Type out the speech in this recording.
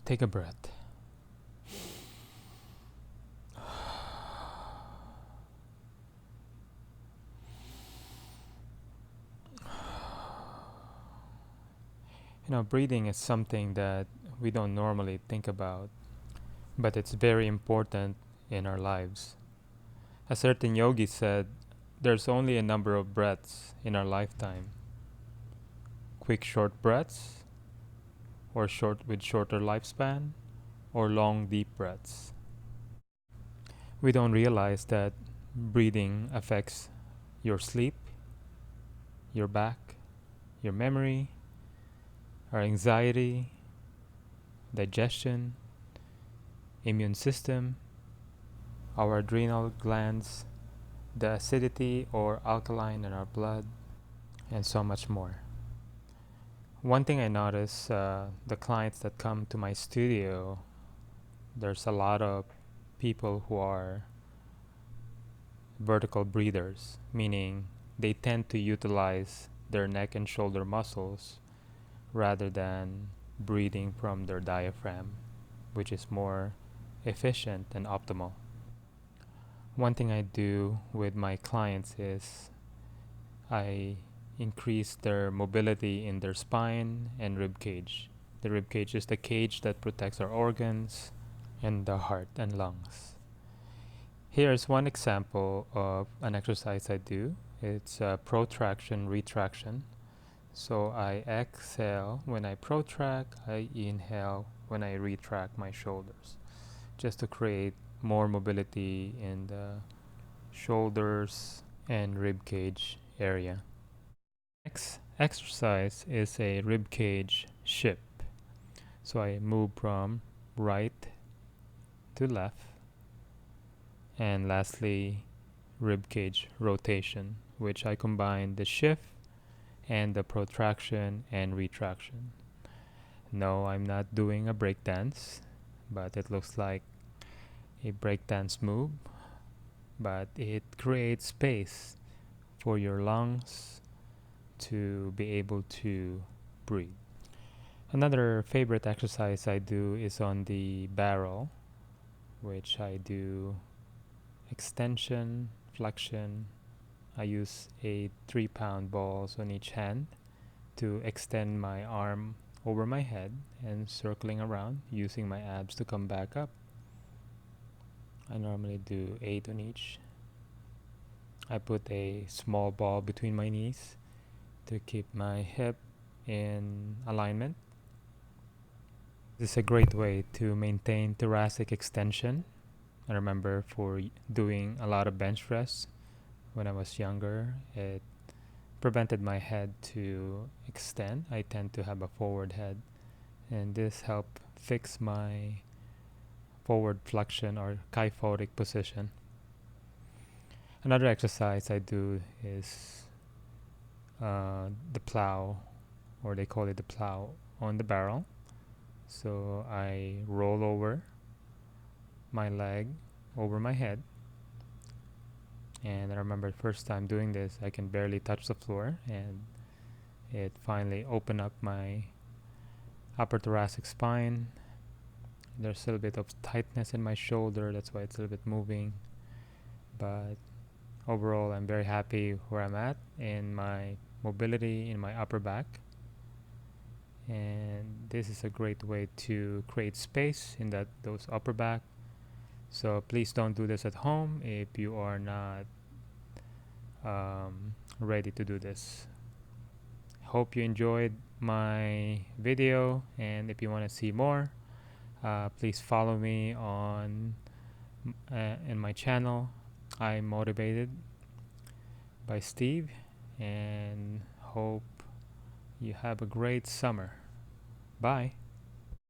Take a breath. Breathing is something that we don't normally think about, but it's very important in our lives. A certain yogi said, there's only a number of breaths in our lifetime. Quick short breaths, or short with shorter lifespan, or long deep breaths. We don't realize that breathing affects your sleep, your back, your memory, our anxiety, digestion, immune system, our adrenal glands, the acidity or alkaline in our blood, and so much more. One thing I notice, the clients that come to my studio, there's a lot of people who are vertical breathers, meaning they tend to utilize their neck and shoulder muscles rather than breathing from their diaphragm, which is more efficient and optimal. One thing I do with my clients is I increase their mobility in their spine and rib cage. The rib cage is the cage that protects our organs and the heart and lungs. Here's one example of an exercise I do. It's protraction, retraction. So I exhale when I protract, I inhale when I retract my shoulders, just to create more mobility in the shoulders and rib cage area. Next exercise is a rib cage shift. So I move from right to left, and lastly, rib cage rotation, which I combine the shift and the protraction and retraction. No, I'm not doing a break dance, but it looks like a break dance move, but it creates space for your lungs to be able to breathe. Another favorite exercise I do is on the barrel, which I do extension, flexion. I use a 3-pound balls on each hand to extend my arm over my head and circling around, using my abs to come back up. I normally do 8 on each. I put a small ball between my knees to keep my hip in alignment. This is a great way to maintain thoracic extension. I remember for doing a lot of bench press when I was younger, it prevented my head to extend. I tend to have a forward head, and this helped fix my forward flexion or kyphotic position. Another exercise I do is the plow, or they call it the plow on the barrel. So I roll over my leg over my head, and I remember the first time doing this, I can barely touch the floor, and it finally opened up my upper thoracic spine. There's a little bit of tightness in my shoulder, that's why it's a little bit moving, but overall I'm very happy where I'm at in my mobility in my upper back. And this is a great way to create space in those upper back. So please don't do this at home if you are not ready to do this. Hope you enjoyed my video, and if you want to see more, please follow me on in my channel. I'm Motivated by Steve, and hope you have a great summer. Bye.